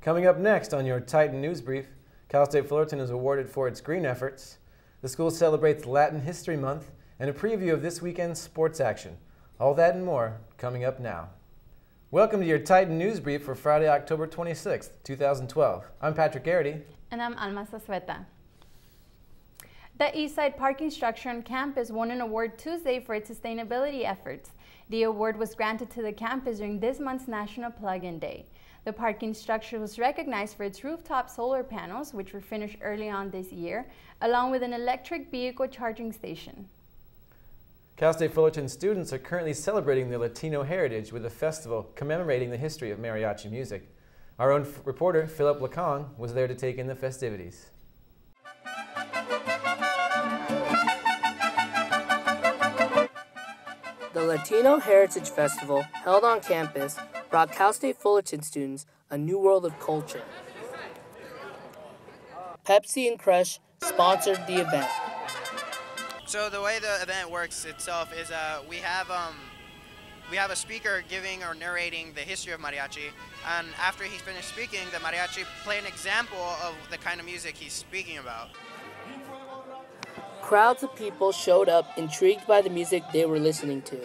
Coming up next on your Titan News Brief, Cal State Fullerton is awarded for its green efforts. The school celebrates Latin History Month and a preview of this weekend's sports action. All that and more coming up now. Welcome to your Titan News Brief for Friday, October 26th, 2012. I'm Patrick Garrity. And I'm Alma Zazueta. The Eastside parking structure on campus won an award Tuesday for its sustainability efforts. The award was granted to the campus during this month's National Plug-in Day. The parking structure was recognized for its rooftop solar panels, which were finished early on this year, along with an electric vehicle charging station. Cal State Fullerton students are currently celebrating their Latino heritage with a festival commemorating the history of mariachi music. Our own reporter, Phillip Lecong, was there to take in the festivities. The Latino Heritage Festival, held on campus, brought Cal State Fullerton students a new world of culture. Pepsi and Crush sponsored the event. So the way the event works itself is we have a speaker giving or narrating the history of mariachi, and after he's finished speaking, the mariachi play an example of the kind of music he's speaking about. Crowds of people showed up intrigued by the music they were listening to.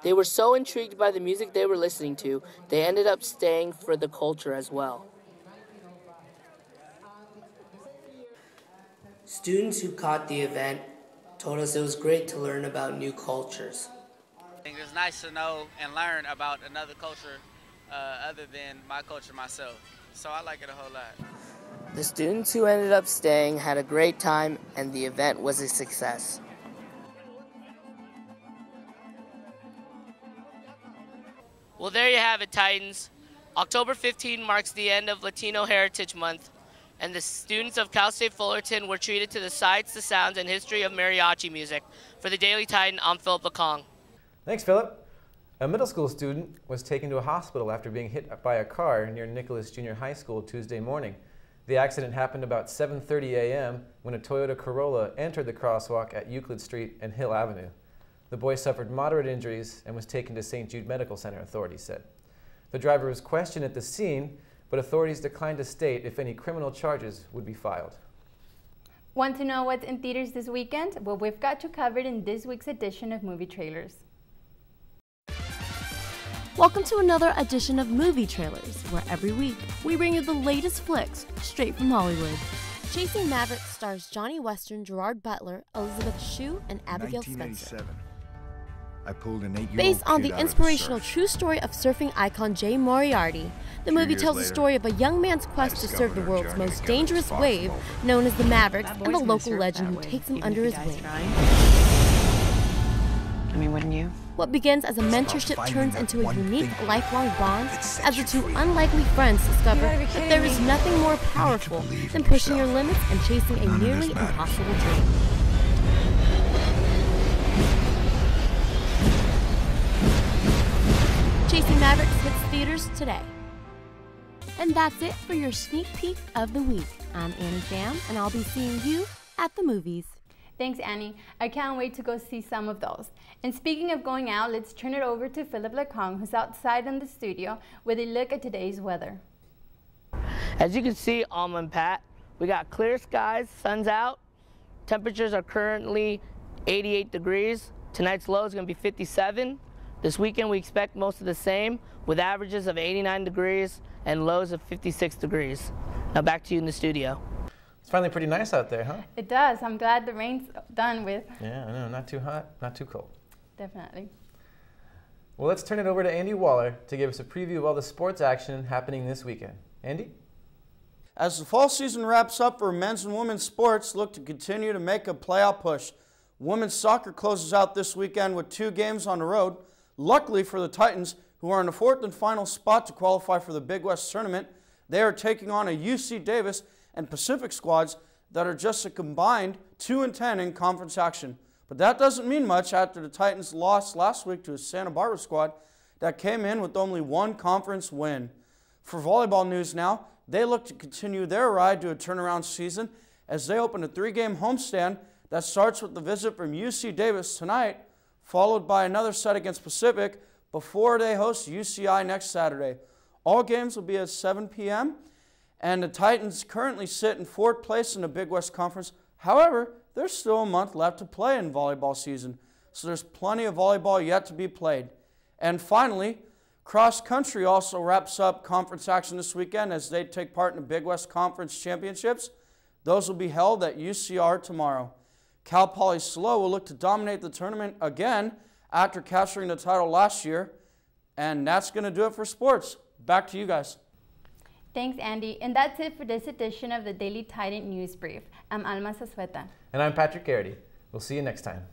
They were so intrigued by the music they were listening to, they ended up staying for the culture as well. Students who caught the event told us it was great to learn about new cultures. I think it's nice to know and learn about another culture other than my culture myself. So I like it a whole lot. The students who ended up staying had a great time and the event was a success. Well, there you have it, Titans. October 15 marks the end of Latino Heritage Month, and the students of Cal State Fullerton were treated to the sights, the sounds, and history of mariachi music. For the Daily Titan, I'm Phillip Lecong. Thanks, Phillip. A middle school student was taken to a hospital after being hit by a car near Nicholas Junior High School Tuesday morning. The accident happened about 7:30 a.m. when a Toyota Corolla entered the crosswalk at Euclid Street and Hill Avenue. The boy suffered moderate injuries and was taken to St. Jude Medical Center, authorities said. The driver was questioned at the scene, but authorities declined to state if any criminal charges would be filed. Want to know what's in theaters this weekend? Well, we've got you covered in this week's edition of Movie Trailers. Welcome to another edition of Movie Trailers, where every week we bring you the latest flicks straight from Hollywood. Chasing Maverick stars Johnny Western, Gerard Butler, Elizabeth Shue, and Abigail Spencer. I pulled an 8-year-old Based on the kid out of inspirational surf. true story of surfing icon Jay Moriarty, the movie tells the story of a young man's quest to surf the world's most dangerous wave, known as the Mavericks, and the local legend who takes him under his wing. I mean, wouldn't you? What begins as a mentorship turns into a unique, lifelong bond as the two unlikely friends discover that there is nothing more powerful than pushing your limits and chasing a nearly impossible dream. Chasing Mavericks hits theaters today. And that's it for your sneak peek of the week. I'm Annie Pham, and I'll be seeing you at the movies. Thanks, Annie. I can't wait to go see some of those. And speaking of going out, let's turn it over to Phillip Lecong, who's outside in the studio with a look at today's weather. As you can see, Alma and Pat, we got clear skies, sun's out. Temperatures are currently 88 degrees. Tonight's low is going to be 57. This weekend we expect most of the same, with averages of 89 degrees and lows of 56 degrees. Now back to you in the studio. It's finally pretty nice out there, huh? It does. I'm glad the rain's done with. Yeah, I know. Not too hot, not too cold. Definitely. Well, let's turn it over to Andy Waller to give us a preview of all the sports action happening this weekend. Andy? As the fall season wraps up for men's and women's sports, look to continue to make a playoff push. Women's soccer closes out this weekend with 2 games on the road. Luckily for the Titans, who are in the 4th and final spot to qualify for the Big West Tournament, they are taking on a UC Davis and Pacific squads that are just a combined 2-10 in conference action. But that doesn't mean much after the Titans lost last week to a Santa Barbara squad that came in with only 1 conference win. For volleyball news now, they look to continue their ride to a turnaround season as they open a 3-game homestand that starts with the visit from UC Davis tonight, followed by another set against Pacific before they host UCI next Saturday. All games will be at 7 p.m. And the Titans currently sit in 4th place in the Big West Conference. However, there's still a month left to play in volleyball season, so there's plenty of volleyball yet to be played. And finally, cross country also wraps up conference action this weekend as they take part in the Big West Conference Championships. Those will be held at UCR tomorrow. Cal Poly SLO will look to dominate the tournament again after capturing the title last year. And that's going to do it for sports. Back to you guys. Thanks, Andy. And that's it for this edition of the Daily Titan News Brief. I'm Alma Zazueta. And I'm Patrick Garrity. We'll see you next time.